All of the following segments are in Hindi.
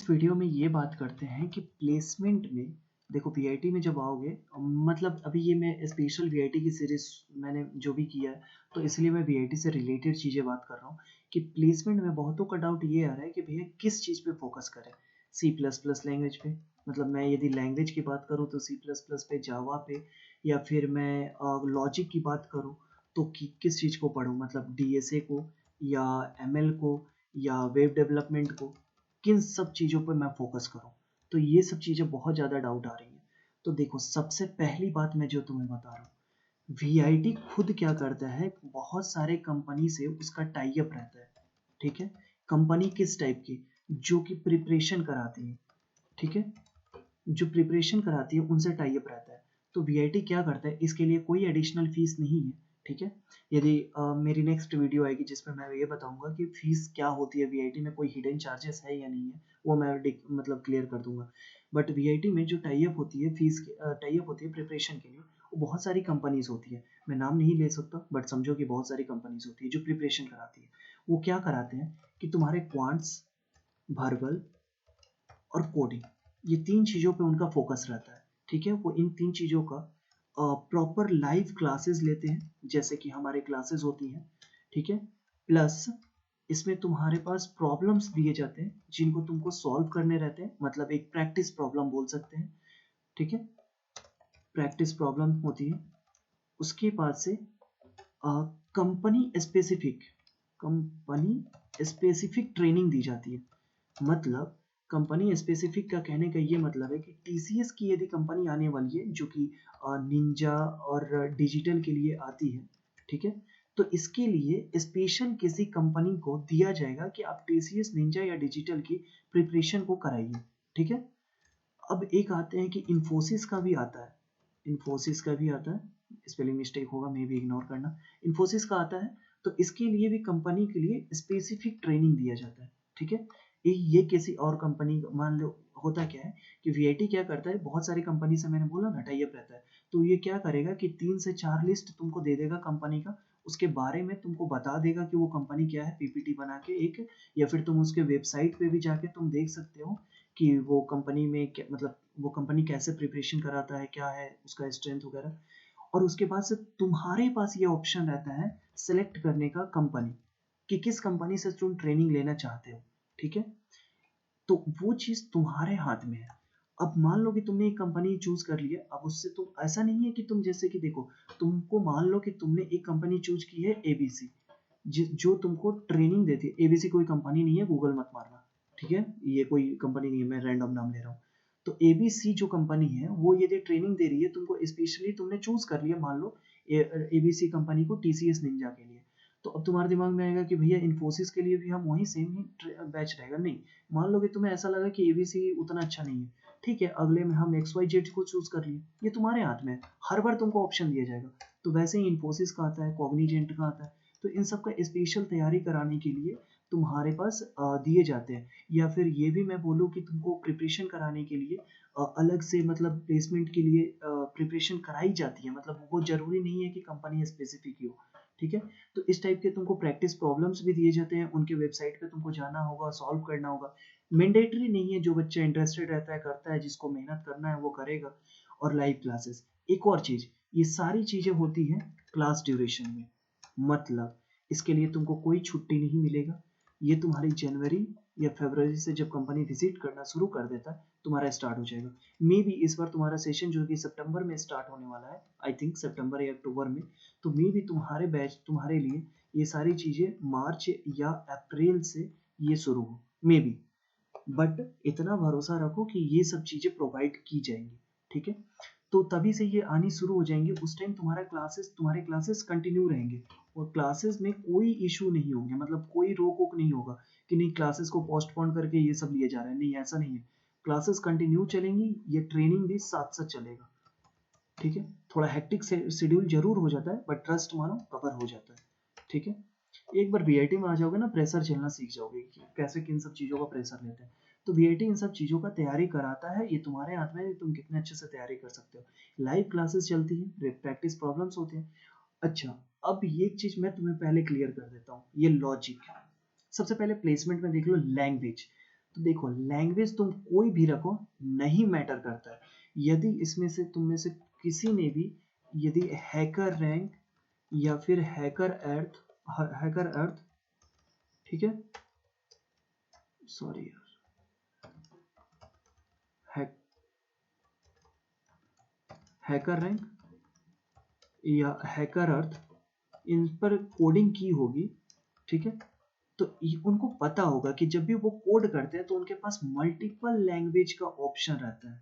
इस वीडियो में ये बात करते हैं कि प्लेसमेंट में देखो वीआईटी में जब आओगे मतलब अभी ये मैं स्पेशल वीआईटी की सीरीज मैंने जो भी किया है तो इसलिए मैं वीआईटी से रिलेटेड चीज़ें बात कर रहा हूँ कि प्लेसमेंट में बहुतों का डाउट ये आ रहा है कि भैया किस चीज़ पे फोकस करें। सी प्लस प्लस लैंग्वेज पे, मतलब मैं यदि लैंग्वेज की बात करूँ तो सी प्लस प्लस पे, जावा पे, या फिर मैं लॉजिक की बात करूँ तो किस चीज़ को पढूँ, मतलब डीएसए को या एमएल को या वेब डेवलपमेंट को, किन सब चीज़ों पे मैं फोकस करूँ। तो ये सब चीज़ें बहुत ज़्यादा डाउट आ रही हैं। तो देखो सबसे पहली बात मैं जो तुम्हें बता रहा हूँ, वीआईटी खुद क्या करता है, बहुत सारे कंपनी से उसका टाई अप रहता है। ठीक है, कंपनी किस टाइप की, जो कि प्रिपरेशन कराती है। ठीक है, जो प्रिपरेशन कराती है उनसे टाई अप रहता है। तो वीआईटी क्या करता है, इसके लिए कोई एडिशनल फीस नहीं है। ठीक है, यदि मेरी नेक्स्ट वीडियो आएगी जिसमें मैं ये बताऊंगा कि फीस क्या होती है वीआईटी में, कोई हिडन चार्जेस है या नहीं है, वो मैं मतलब क्लियर कर दूंगा। बट वीआईटी में जो टाई अप होती है, फीस टाई अप होती है प्रिपरेशन के लिए, वो बहुत सारी कंपनीज होती है। मैं नाम नहीं ले सकता बट समझो कि बहुत सारी कंपनीज होती है जो प्रिपरेशन कराती है। वो क्या कराते हैं कि तुम्हारे क्वांट्स, वर्बल और कोडिंग, ये तीन चीज़ों पे उनका फोकस रहता है। ठीक है, वो इन तीन चीज़ों का प्रॉपर लाइव क्लासेस लेते हैं, जैसे कि हमारे क्लासेस होती हैं। ठीक है, प्लस इसमें तुम्हारे पास प्रॉब्लम्स दिए जाते हैं जिनको तुमको सॉल्व करने रहते हैं, मतलब एक प्रैक्टिस प्रॉब्लम बोल सकते हैं। ठीक है, प्रैक्टिस प्रॉब्लम होती है। उसके बाद से company specific company specific training दी जाती है। मतलब कंपनी स्पेसिफिक का कहने का ये मतलब है कि टीसीएस की यदि कंपनी आने वाली है जो कि निंजा और डिजिटल के लिए आती है। ठीक है, तो इसके लिए स्पेशल किसी कंपनी को दिया जाएगा कि आप टीसीएस, निंजा या डिजिटल की प्रिपरेशन को कराइए। ठीक है, अब एक आते हैं कि इन्फोसिस का भी आता है। इन्फोसिस का भी आता है, स्पेलिंग मिस्टेक होगा, मे भी इग्नोर करना। इन्फोसिस का आता है, तो इसके लिए भी कंपनी के लिए स्पेसिफिक ट्रेनिंग दिया जाता है। ठीक है, ये किसी और कंपनी, मान लो होता क्या है कि वीआईटी क्या करता है, बहुत सारी कंपनी से मैंने बोला ना टाई अप रहता है, तो ये क्या करेगा कि 3 से 4 लिस्ट तुमको दे देगा कंपनी का, उसके बारे में तुमको बता देगा कि वो कंपनी क्या है, पीपीटी बना के एक, या फिर तुम उसके वेबसाइट पे भी जाके तुम देख सकते हो कि वो कंपनी में क्या, मतलब वो कंपनी कैसे प्रिपरेशन कराता है, क्या है उसका स्ट्रेंथ वगैरह। और उसके बाद से तुम्हारे पास ये ऑप्शन रहता है सेलेक्ट करने का कंपनी, कि किस कंपनी से तुम ट्रेनिंग लेना चाहते हो। ठीक है, तो वो चीज़ तुम्हारे हाथ में है। अब मान लो कि तुमने एक कंपनी चूज कर लिया, अब उससे तुम, ऐसा नहीं है कि तुम, जैसे कि देखो, तुमको मान लो कि तुमने एक कंपनी चूज की है एबीसी, जो तुमको ट्रेनिंग देती है। एबीसी कोई कंपनी नहीं है, गूगल मत मारना। ठीक है, ये कोई कंपनी नहीं है, मैं रैंडम नाम ले रहा हूँ। तो एबीसी जो कंपनी है वो यदि ट्रेनिंग दे रही है तुमको, स्पेशली तुमने चूज कर लिया मान लो एबीसी कंपनी को टीसीएस निंजा के लिए, तो अब तुम्हारे दिमाग में आएगा कि भैया इन्फोसिस के लिए भी हम वही सेम ही बैच रहेगा। नहीं, मान लो कि तुम्हें ऐसा लगा कि एबीसी उतना अच्छा नहीं है, ठीक है, अगले में हम एक्स वाई जेड को चूज कर लिए। ये तुम्हारे हाथ में है, हर बार तुमको ऑप्शन दिया जाएगा। तो वैसे ही इन्फोसिस का आता है, कॉग्निजेंट का आता है। तो इन सब का स्पेशल तैयारी कराने के लिए तुम्हारे पास दिए जाते हैं। या फिर ये भी मैं बोलूँ कि तुमको प्रिपरेशन कराने के लिए अलग से, मतलब प्लेसमेंट के लिए प्रिपरेशन कराई जाती है, मतलब वो जरूरी नहीं है कि कंपनी स्पेसिफिक ही हो। ठीक है, तो इस टाइप के तुमको प्रैक्टिस प्रॉब्लम्स भी दिए जाते हैं, उनके वेबसाइट पे तुमको जाना होगा, सॉल्व करना होगा। मैंडेटरी नहीं है, जो बच्चा इंटरेस्टेड रहता है करता है, जिसको मेहनत करना है वो करेगा। और लाइव क्लासेस, एक और चीज, ये सारी चीजें होती हैं क्लास ड्यूरेशन में। मतलब इसके लिए तुमको कोई छुट्टी नहीं मिलेगा। ये तुम्हारी जनवरी या फरवरी से जब कंपनी विजिट करना शुरू कर देता है तुम्हारा स्टार्ट हो जाएगा। मे बी इस बार तुम्हारा सेशन जो कि सितंबर में स्टार्ट होने वाला है, आई थिंक सितंबर या अक्टूबर में, तो मे बी तुम्हारे बैच, तुम्हारे लिए ये सारी चीजें मार्च या अप्रैल से ये शुरू हो, मे बी। बट इतना भरोसा रखो कि ये सब चीजें प्रोवाइड की जाएंगी। ठीक है, तो तभी से ये आनी शुरू हो जाएंगे, उस टाइम तुम्हारे क्लासेस कंटिन्यू रहेंगे। और क्लासेस में कोई इशू नहीं होंगे, मतलब कोई रोक वोक नहीं होगा कि नहीं क्लासेस को पोस्टपोन करके ये सब लिए जा रहे हैं, नहीं ऐसा नहीं है। क्लासेस कंटिन्यू चलेंगी, ये ट्रेनिंग भी साथ साथ चलेगा। ठीक है, थोड़ा हेक्टिक शेड्यूल जरूर हो जाता है बट ट्रस्ट मानो कवर हो जाता है। ठीक है, एक बार वीआईटी में आ जाओगे ना, प्रेशर झेलना सीख जाओगे कि कैसे किन सब चीज़ों का प्रेशर लेते हैं। तो वीआईटी इन सब चीज़ों का तैयारी कराता है, ये तुम्हारे हाथ में है तुम कितने अच्छे से तैयारी कर सकते हो। लाइव क्लासेस चलती है, प्रैक्टिस प्रॉब्लम्स होते हैं। अच्छा, अब ये चीज़ मैं तुम्हें पहले क्लियर कर देता हूँ, ये लॉजिक। सबसे पहले प्लेसमेंट में देख लो लैंग्वेज। तो देखो लैंग्वेज तुम कोई भी रखो, नहीं मैटर करता है। यदि इसमें से तुम में से किसी ने भी यदि हैकर रैंक या फिर हैकर अर्थ, ठीक है, सॉरी यार, हैक हैकर रैंक या हैकर अर्थ, इन पर कोडिंग की होगी, ठीक है, तो उनको पता होगा कि जब भी वो कोड करते हैं तो उनके पास मल्टीपल लैंग्वेज का ऑप्शन रहता है,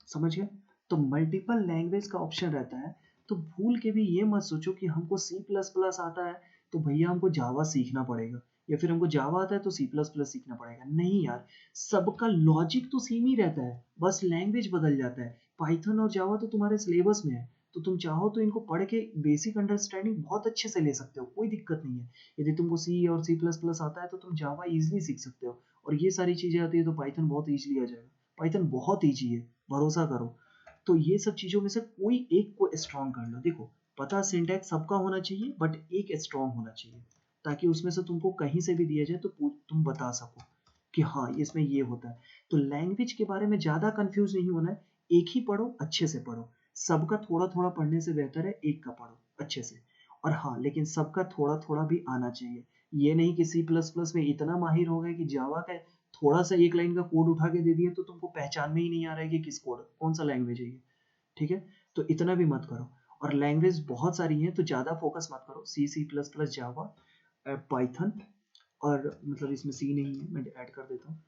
समझ गए? तो मल्टीपल लैंग्वेज का ऑप्शन रहता है, तो भूल के भी ये मत सोचो कि हमको सी प्लस प्लस आता है तो भैया हमको जावा सीखना पड़ेगा, या फिर हमको जावा आता है तो सी प्लस प्लस सीखना पड़ेगा। नहीं यार, सबका लॉजिक तो सेम ही रहता है, बस लैंग्वेज बदल जाता है। पाइथन और जावा तो तुम्हारे सिलेबस में है, तो तुम चाहो तो इनको पढ़ के बेसिक अंडरस्टैंडिंग बहुत अच्छे से ले सकते हो, कोई दिक्कत नहीं है। यदि तुमको सी और सी प्लस प्लस आता है तो तुम जावा इजिली सीख सकते हो, और ये सारी चीजें आती है तो पाइथन बहुत इजिली आ जाएगा। पाइथन बहुत ईजी है, भरोसा करो। तो ये सब चीजों में से कोई एक को स्ट्रॉन्ग कर लो। देखो, पता सिंटैक्स सबका होना चाहिए, बट एक स्ट्रॉन्ग होना चाहिए, ताकि उसमें से तुमको कहीं से भी दिया जाए तो तुम बता सको कि हाँ इसमें ये होता है। तो लैंग्वेज के बारे में ज्यादा कंफ्यूज नहीं होना है, एक ही पढ़ो, अच्छे से पढ़ो। सबका थोड़ा थोड़ा पढ़ने से बेहतर है एक का पढ़ो अच्छे से। और हाँ, लेकिन सबका थोड़ा थोड़ा भी आना चाहिए। ये नहीं कि सी प्लस प्लस में इतना माहिर हो गए कि जावा का थोड़ा सा एक लाइन का कोड उठा के दे दिए तो तुमको पहचान में ही नहीं आ रहा है कि किस कोड कौन सा लैंग्वेज है ये, ठीक है? तो इतना भी मत करो। और लैंग्वेज बहुत सारी हैं तो ज़्यादा फोकस मत करो, C C plus plus Java, Python, और मतलब इसमें सी नहीं है, मैं ऐड कर देता हूँ।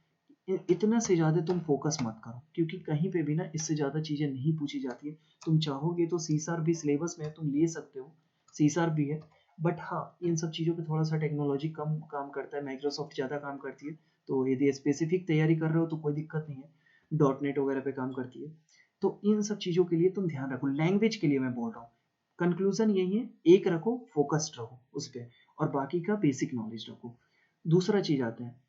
इतना से ज़्यादा तुम फोकस मत करो, क्योंकि कहीं पे भी ना इससे ज़्यादा चीज़ें नहीं पूछी जाती है। तुम चाहोगे तो सीसार भी सिलेबस में है, तुम ले सकते हो, सीसार भी है। बट हाँ, इन सब चीज़ों पे थोड़ा सा टेक्नोलॉजी कम काम करता है, माइक्रोसॉफ्ट ज़्यादा काम करती है। तो यदि स्पेसिफिक तैयारी कर रहे हो तो कोई दिक्कत नहीं है, डॉट नेट वगैरह पे काम करती है। तो इन सब चीज़ों के लिए तुम ध्यान रखो, लैंग्वेज के लिए मैं बोल रहा हूँ। कंक्लूजन यही है, एक रखो, फोकस्ड रहो उस पर, और बाकी का बेसिक नॉलेज रखो। दूसरा चीज़ आता है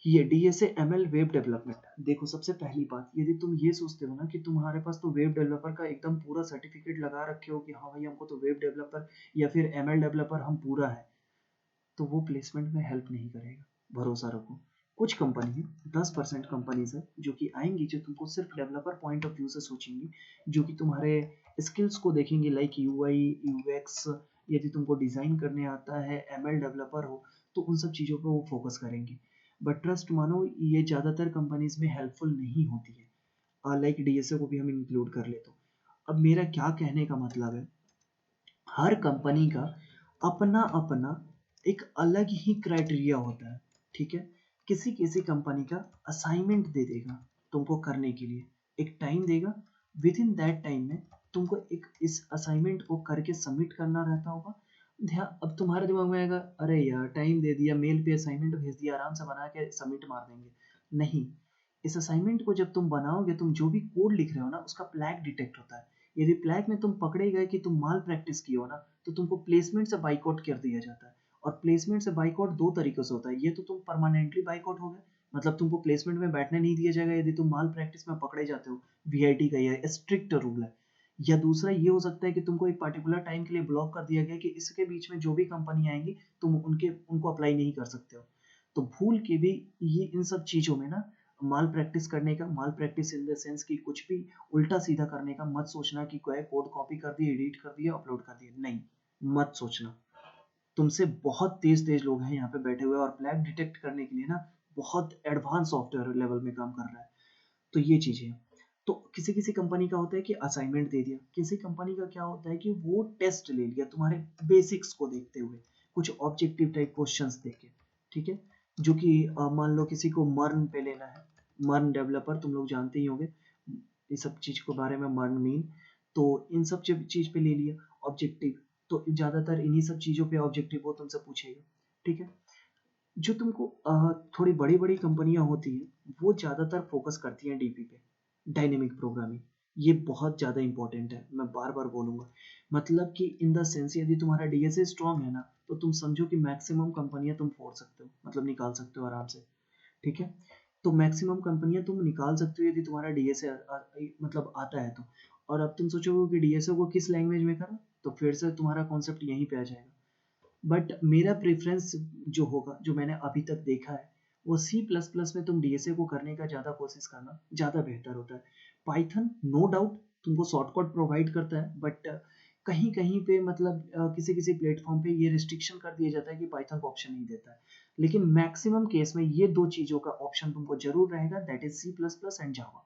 ये DSA ML वेब डेवलपमेंट। देखो, सबसे पहली बात, यदि तुम ये सोचते हो ना कि तुम्हारे पास तो वेब डेवलपर का एकदम पूरा सर्टिफिकेट लगा रखे हो कि हाँ भाई हमको तो वेब डेवलपर या फिर ML डेवलपर हम पूरा है, तो वो प्लेसमेंट में हेल्प नहीं करेगा, भरोसा रखो। कुछ कंपनी है, 10% कंपनीज है जो कि आएंगी, जो तुमको सिर्फ डेवलपर पॉइंट ऑफ व्यू से सोचेंगी, जो कि तुम्हारे स्किल्स को देखेंगे, लाइक UI UX। यदि तुमको डिज़ाइन करने आता है, ML डेवलपर हो, तो उन सब चीज़ों पर वो फोकस करेंगे। बट ट्रस्ट मानो, ये ज़्यादातर कंपनीज में हेल्पफुल नहीं होती है। लाइक DSA को भी हम इंक्लूड कर ले तो। अब मेरा क्या कहने का मतलब है, हर कंपनी का अपना अपना एक अलग ही क्राइटेरिया होता है, ठीक है? किसी किसी कंपनी का असाइनमेंट दे देगा तुमको करने के लिए, एक टाइम देगा, विद इन दैट टाइम में तुमको एक इस असाइनमेंट को करके सबमिट करना रहता होगा। ध्यान, अब तुम्हारे दिमाग में आएगा, अरे यार टाइम दे दिया, मेल पे असाइनमेंट भेज दिया, आराम से बना के सबमिट मार देंगे। नहीं, इस असाइनमेंट को जब तुम बनाओगे, तुम जो भी कोड लिख रहे हो ना, उसका फ्लैग डिटेक्ट होता है। यदि फ्लैग में तुम पकड़े गए कि तुम माल प्रैक्टिस किए हो ना, तो तुमको प्लेसमेंट से बाइकआउट कर दिया जाता है। और प्लेसमेंट से बाइकआउट दो तरीकों से होता है, ये तो तुम परमानेंटली बाइकआउट हो गए, मतलब तुमको प्लेसमेंट में बैठने नहीं दिया जाएगा यदि तुम माल प्रैक्टिस में पकड़े जाते हो, VIT का ये स्ट्रिक्ट रूल है। या दूसरा ये हो सकता है कि तुमको एक पर्टिकुलर टाइम के लिए ब्लॉक कर दिया गया कि इसके बीच में जो भी कंपनी आएंगी तुम उनको अप्लाई नहीं कर सकते हो। तो भूल के भी ये इन सब चीज़ों में ना, माल प्रैक्टिस करने का, माल प्रैक्टिस इन द सेंस कि कुछ भी उल्टा सीधा करने का मत सोचना कि कोई कोड कॉपी कर दिए, एडिट कर दिया, अपलोड कर दिया, नहीं, मत सोचना। तुमसे बहुत तेज तेज लोग हैं यहाँ पे बैठे हुए, और फ्लैग डिटेक्ट करने के लिए ना बहुत एडवांस सॉफ्टवेयर लेवल में काम कर रहा है। तो ये चीज़ें हैं। तो किसी किसी कंपनी का होता है कि असाइनमेंट दे दिया, किसी कंपनी का क्या होता है कि वो टेस्ट ले लिया तुम्हारे बेसिक्स को देखते हुए, कुछ ऑब्जेक्टिव टाइप क्वेश्चंस देके, ठीक है? जो कि मान लो किसी को मर्न पे लेना है, मर्न डेवलपर तुम लोग जानते ही होंगे इस सब चीज़ के बारे में, मर्न मीन। तो इन सब चीज़ पे ले लिया ऑब्जेक्टिव, तो ज़्यादातर इन्हीं सब चीज़ों पे ऑब्जेक्टिव वो तुमसे पूछेगा, ठीक है? जो तुमको थोड़ी बड़ी-बड़ी कंपनियाँ होती हैं, वो ज़्यादातर फ़ोकस करती हैं DP पे, डायनेमिक प्रोग्रामिंग। ये बहुत ज़्यादा इम्पोर्टेंट है, मैं बार-बार बोलूँगा। मतलब कि इन द सेंस, यदि तुम्हारा DSA स्ट्रॉन्ग है ना, तो तुम समझो कि मैक्सिमम कंपनियाँ तुम फोड़ सकते हो, मतलब निकाल सकते हो आराम से, ठीक है? तो मैक्सिमम कंपनियाँ तुम निकाल सकते हो यदि तुम्हारा DSA मतलब आता है तो। और अब तुम सोचोगे कि DSA को किस लैंग्वेज में करा, तो फिर से तुम्हारा कॉन्सेप्ट यहीं पे आ जाएगा। बट मेरा प्रेफ़रेंस जो होगा, जो मैंने अभी तक देखा है, वो सी प्लस प्लस में तुम डीएसए को करने का ज़्यादा कोशिश करना ज़्यादा बेहतर होता है। पाइथन नो डाउट तुमको शॉर्टकट प्रोवाइड करता है, बट कहीं कहीं पे मतलब किसी किसी प्लेटफॉर्म पे ये रिस्ट्रिक्शन कर दिया जाता है कि पाइथन को ऑप्शन नहीं देता है। लेकिन मैक्सिमम केस में ये दो चीज़ों का ऑप्शन तुमको जरूर रहेगा, that is C plus plus and Java.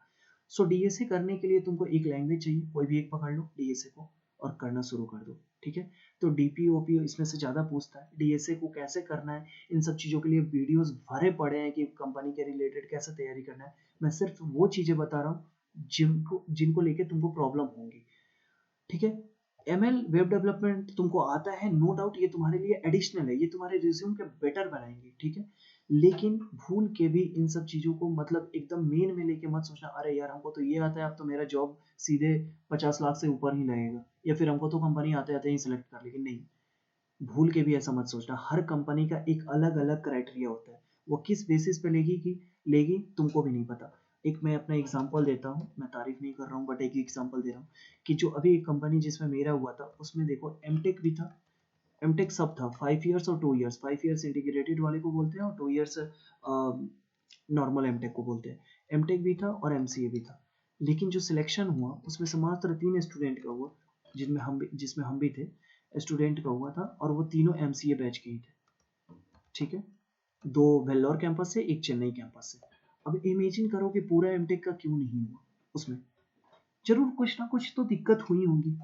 So DSA करने के लिए तुमको एक लैंग्वेज चाहिए, कोई भी एक पकड़ लो डीएसए को और करना शुरू कर दो, ठीक है। तो डीपीओपी इसमें से ज़्यादा पूछता है, डीएसए को कैसे करना है इन सब चीज़ों के लिए वीडियोस भरे पड़े हैं कि कंपनी के रिलेटेड कैसे तैयारी करना है। मैं सिर्फ वो चीज़ें बता रहा हूँ जिनको जिनको लेके तुमको प्रॉब्लम होंगी, ठीक है। एमएल वेब डेवलपमेंट तुमको आता है, नो डाउट ये तुम्हारे लिए एडिशनल है, ये तुम्हारे रिज्यूम के बेटर बनाएंगे, ठीक है। लेकिन भूल के भी इन सब चीज़ों को मतलब एकदम मेन में लेके मत सोचना, अरे यार हमको तो ये आता है, अब तो मेरा जॉब सीधे 50 लाख से ऊपर ही लगेगा, या फिर हमको तो कंपनी आते आते ही सिलेक्ट कर लेगी। नहीं, भूल के भी ऐसा मत सोचना। हर कंपनी का एक अलग अलग क्राइटेरिया होता है, वो किस बेसिस पे लेगी तुमको भी नहीं पता। एक मैं अपना एग्जांपल देता हूँ, मैं तारीफ नहीं कर रहा हूँ बट एक एग्जांपल दे रहा हूँ कि जो अभी एक कंपनी जिसमें मेरा हुआ था उसमें देखो एमटेक भी था, एमटेक सब था, 5 ईयर्स और 2 ईयर्स, 5 ईयर्स इंटीग्रेटेड वाले को बोलते हैं और 2 ईयर्स नॉर्मल एमटेक को बोलते हैं। एमटेक भी था और एमसीए भी था, लेकिन जो सिलेक्शन हुआ उसमें से मात्र 3 स्टूडेंट का हुआ, जिसमें हम भी थे, स्टूडेंट का हुआ था, और वो तीनों एमसीए बैच के ही थे, ठीक है। 2 वेल्लोर कैंपस से, एक चेन्नई कैंपस से। अब इमेजिन करो कि पूरा एमटेक का क्यों नहीं हुआ उसमें, जरूर कुछ ना कुछ तो दिक्कत हुई होंगी।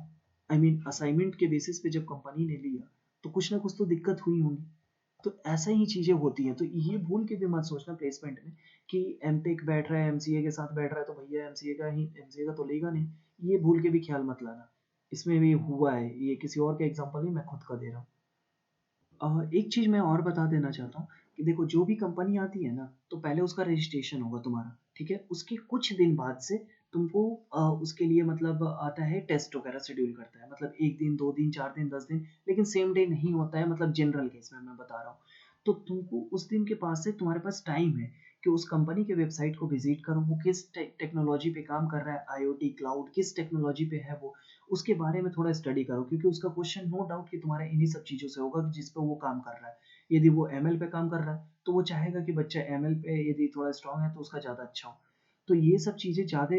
आई मीन असाइनमेंट के बेसिस पे जब कंपनी ने लिया तो कुछ ना कुछ तो दिक्कत हुई होंगी। तो ऐसा ही चीजें होती हैं, तो ये भूल के भी मत सोचना प्लेसमेंट में कि एमटेक बैठ रहा है एमसीए के साथ बैठ रहा है तो भैया एमसीए का तो लेगा नहीं। ये भूल के भी ख्याल मत लाना, इसमें भी हुआ है, ये किसी और का एग्जांपल नहीं, मैं खुद का दे रहा हूँ। एक चीज़ मैं और बता देना चाहता हूँ कि देखो जो भी कंपनी आती है ना, तो पहले उसका रजिस्ट्रेशन होगा तुम्हारा, ठीक है। उसके कुछ दिन बाद से तुमको उसके लिए मतलब आता है टेस्ट वगैरह शेड्यूल करता है, मतलब 1 दिन 2 दिन 4 दिन 10 दिन, लेकिन सेम डे नहीं होता है, मतलब जनरल केस में मैं बता रहा हूँ। तो तुमको उस दिन के पास से तुम्हारे पास टाइम है कि उस कंपनी के वेबसाइट को विजिट करो, वो किस टेक्नोलॉजी पे काम कर रहा है, आईओटी क्लाउड किस टेक्नोलॉजी पे है वो, उसके बारे में थोड़ा स्टडी करो, क्योंकि उसका क्वेश्चन नो डाउट कि तुम्हारा इन्हीं सब चीज़ों से होगा जिस पे वो काम कर रहा है। यदि वो एमएल पे काम कर रहा है तो वो चाहेगा कि बच्चा एमएल पे यदि थोड़ा स्ट्रांग है तो उसका ज़्यादा अच्छा हो। तो ये सब चीज़ें ज़्यादा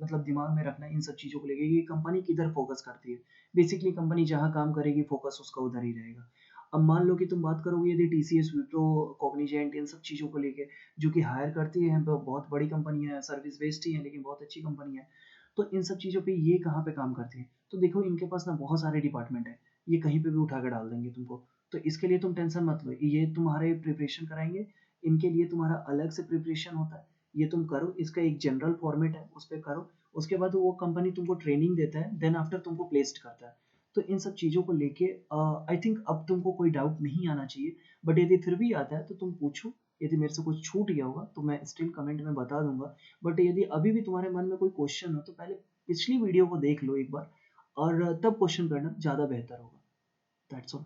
मतलब दिमाग में रखना इन सब चीज़ों को लेके, ये कंपनी किधर फोकस करती है। बेसिकली कंपनी जहाँ काम करेगी फोकस उसका उधर ही रहेगा। अब मान लो कि तुम बात करोगे यदि टीसीएस, विप्रो, कॉग्निजेंट, इन सब चीज़ों को लेके जो कि हायर करती है, बहुत बड़ी कंपनी है, सर्विस बेस्ड ही है लेकिन बहुत अच्छी कंपनी है, तो इन सब चीज़ों पे ये कहाँ पे काम करती है। तो देखो इनके पास ना बहुत सारे डिपार्टमेंट है, ये कहीं पे भी उठा के डाल देंगे तुमको। तो इसके लिए तुम टेंशन मत लो, ये तुम्हारे प्रिपरेशन कराएंगे, इनके लिए तुम्हारा अलग से प्रिपरेशन होता है, ये तुम करो, इसका एक जनरल फॉर्मेट है उस पर करो। उसके बाद वो कंपनी तुमको ट्रेनिंग देता है, देन आफ्टर तुमको प्लेस्ड करता है। तो इन सब चीज़ों को लेके आई थिंक अब तुमको कोई डाउट नहीं आना चाहिए, बट यदि फिर भी आता है तो तुम पूछो, यदि मेरे से कुछ छूट गया होगा तो मैं स्टिल कमेंट में बता दूंगा। बट यदि अभी भी तुम्हारे मन में कोई क्वेश्चन हो तो पहले पिछली वीडियो को देख लो एक बार, और तब क्वेश्चन करना ज़्यादा बेहतर होगा। That's all.